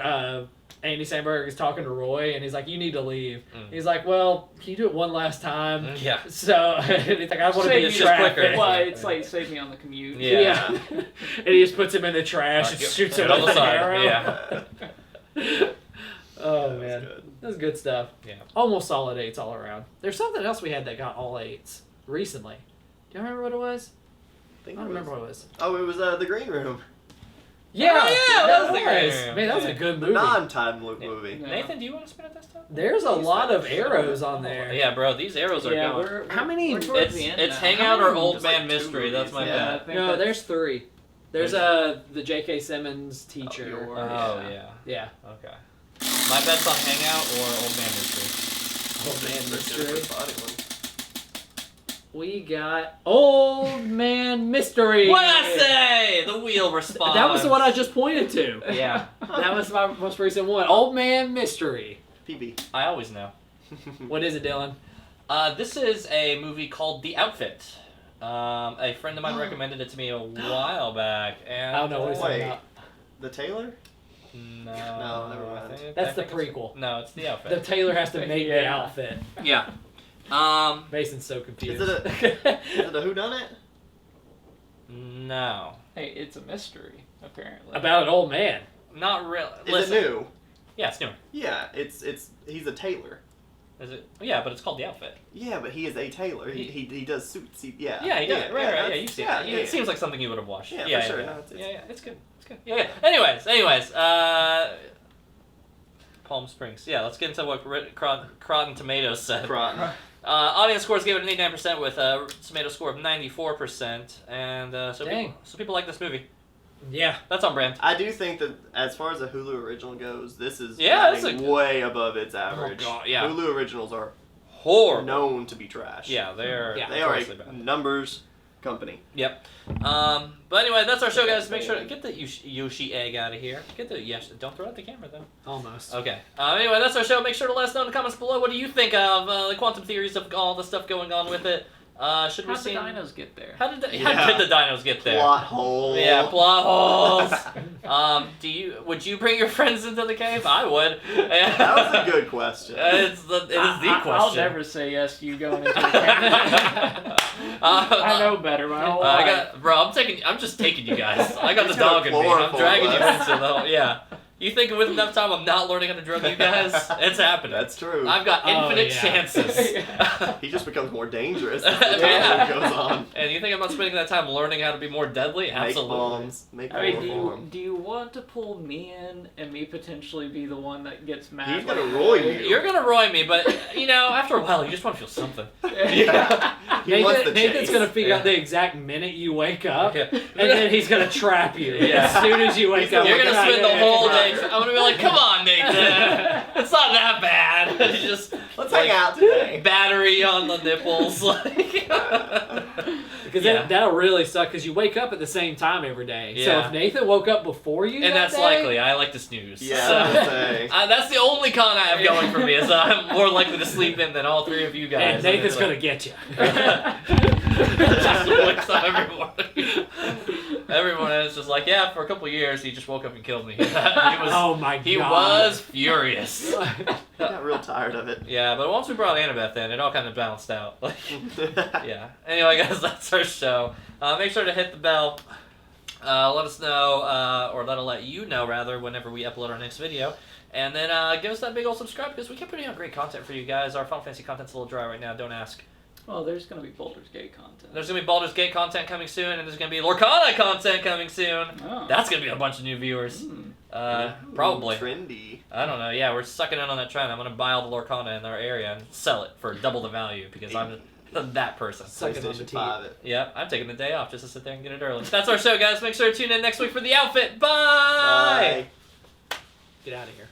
B: Andy Samberg is talking to Roy, and he's like, "You need to leave."
A: Mm.
B: He's like, "Well, can you do it one last time?"
A: Yeah.
B: So he's like, "I want to be in
A: it's just quicker.
B: traffic."
C: Well, it's like save me on the commute.
A: Yeah.
B: And he just puts him in the trash and
A: Like,
B: shoots
A: put
B: him
A: it on
B: with
A: the
B: an
A: side,
B: arrow.
A: yeah.
B: Oh
D: That was
B: man,
D: good.
B: that was good stuff.
A: Yeah.
B: Almost solid 8s all around. There's something else we had that got all 8s recently. Do you remember what it was? I don't remember what it was.
D: Oh, it was the Green Room,
B: Yeah,
A: Oh, yeah, that was the
B: nice.
A: Green Room.
B: Man, that was a
A: Yeah.
B: good
D: the
B: movie.
D: non-time loop
A: Yeah.
D: movie.
C: Yeah.
A: Nathan, do you want to spin it this time?
B: There's a
D: He's
B: lot of
D: fine.
B: arrows on there.
A: Yeah, bro, these arrows are
C: Yeah,
A: going.
C: we're
B: How many-
C: we're towards
A: It's
C: the end
A: it's
C: now.
A: Hangout
B: How
A: or
B: many-
A: Old
D: There's,
A: Man
D: like, 2
A: Mystery. That's my
D: movies,
C: Yeah, I
A: bad.
C: think
B: No,
C: that's-
B: there's 3. There's the J.K. Simmons teacher.
C: yours.
A: Oh yeah.
B: Yeah.
A: Okay. My bet's on Hangout or Old Man Mystery.
B: Old Man
D: That's
B: Mystery.
D: Jennifer Spotty one.
B: We got Old Man Mystery.
A: What I say? The wheel responds.
B: That was the one I just pointed to.
A: Yeah,
B: That was my most recent one. Old Man Mystery.
D: PB.
A: I always know.
B: What is it, Dylan?
A: This is a movie called The Outfit. A friend of mine recommended it to me a while back, and
B: I don't know what he's talking
D: Wait.
B: about.
D: The Taylor?
A: No,
D: No, never mind.
B: That's the
A: I think it's-
B: prequel.
A: No, it's The Outfit.
B: The Taylor has to make the
C: Yeah.
B: outfit.
A: Yeah.
B: Mason's so confused.
D: Is it a whodunit?
A: No,
C: Hey, it's a mystery, apparently.
B: About an old man.
A: not really.
D: Is it new?
A: Yeah, it's newer.
D: Yeah, it's he's a tailor.
A: Is it? Yeah, but it's called The Outfit.
D: Yeah, but he is a tailor. He does suits. Yeah.
A: Yeah, he does. Right, right. Yeah,
D: that's-
A: you see
D: yeah,
A: it.
D: yeah,
A: It seems like something you would have watched.
D: Yeah,
A: Yeah,
D: for sure.
A: Yeah,
D: No, it's-
A: yeah, it's good. It's good. Yeah, yeah. Anyways. Palm Springs. Yeah, let's get into what Rotten Tomatoes said.
D: Rotten.
A: Audience scores gave it an 89% with a tomato score of 94%, and
B: Dang.
A: people like this movie.
B: Yeah.
A: That's on brand.
D: I do think that as far as a Hulu original goes, this is
A: Yeah, that's
D: running
A: a-
D: way above its average.
A: God, yeah.
D: Hulu originals are
A: Horrible.
D: known to be trash.
A: Yeah, they're
B: Yeah.
D: They are
A: grossly bad.
D: numbers. company.
A: Yep. But anyway, that's our show, guys. Make sure to get the Yoshi egg out of here. Don't throw out the camera though.
B: Almost.
A: Okay. Anyway, that's our show. Make sure to let us know in the comments below. What do you think of the quantum theories of all the stuff going on with it? Should we
C: How'd
A: see
C: the dinos get there?
A: How did the dinos get there?
D: Plot hole.
A: Yeah, plot holes. Would you bring your friends into the cave? I would.
D: That was a good question.
A: It is the question.
C: I'll never say yes to you going into the cave. I know better. My whole life.
A: I'm just taking you guys. I got the
D: He's gonna
A: dog in me. I'm
D: chloroform
A: dragging you
D: us.
A: into the yeah. You think with enough time I'm not learning how to drug you guys? It's happening.
D: That's true.
A: I've got infinite chances.
D: He just becomes more dangerous as the
A: Yeah.
D: time goes on.
A: And you think I'm not spending that time learning how to be more deadly?
D: Make
A: Absolutely.
D: bombs. Make
C: I mean,
D: chloroform.
C: do you want to pull me in and me potentially be the one that gets mad?
D: He's gonna roy you.
A: You're gonna roy me, but after a while you just want to feel something.
D: He wants the
B: Nathan's
D: chase.
B: gonna figure out
A: Yeah.
B: the exact minute you wake up,
A: Okay.
B: and then he's gonna trap you
A: Yeah.
B: as soon as you wake
D: He's
B: up.
A: You're gonna spend the whole day.
D: Yeah.
A: I'm gonna be like, come on, Nathan. It's not that bad. It's just
D: Let's hang out today.
A: battery on the nipples,
B: Because
A: Yeah.
B: that'll really suck. Because you wake up at the same time every day. So
A: Yeah.
B: if Nathan woke up before you,
A: and
B: that
A: that's
B: day,
A: likely. I like to snooze.
D: Yeah,
A: So,
D: I was gonna say.
A: that's the only con I have going for me is that I'm more likely to sleep in than all three of you guys.
B: and Nathan's
A: It's
B: gonna
A: like-
B: get you.
A: just wakes up every morning. Everyone is just like, yeah, for a couple of years he just woke up and killed me.
B: Oh my god.
A: He was furious.
D: I got real tired of it.
A: Yeah, but once we brought Annabeth in, it all kind of balanced out. Like, yeah. Anyway, guys, that's our show. Make sure to hit the bell. Let us know, or let you know, rather, whenever we upload our next video. And then give us that big old subscribe, because we keep putting out great content for you guys. Our Final Fantasy content's a little dry right now, don't ask.
C: Well, there's gonna be Baldur's Gate content.
A: There's going to be Baldur's Gate content coming soon, and there's going to be Lorcana content coming soon.
C: Oh.
A: That's going to be a bunch of new viewers.
C: Mm.
A: Probably.
D: Trendy.
A: I don't know. Yeah, we're sucking in on that trend. I'm going to buy all the Lorcana in our area and sell it for double the value, because I'm that person.
B: Sucking on the
D: PlayStation
B: teeth.
D: 5 it.
A: Yep, I'm taking the day off just to sit there and get it early. That's our show, guys. Make sure to tune in next week for The Outfit. Bye!
D: Bye.
B: Get out of here.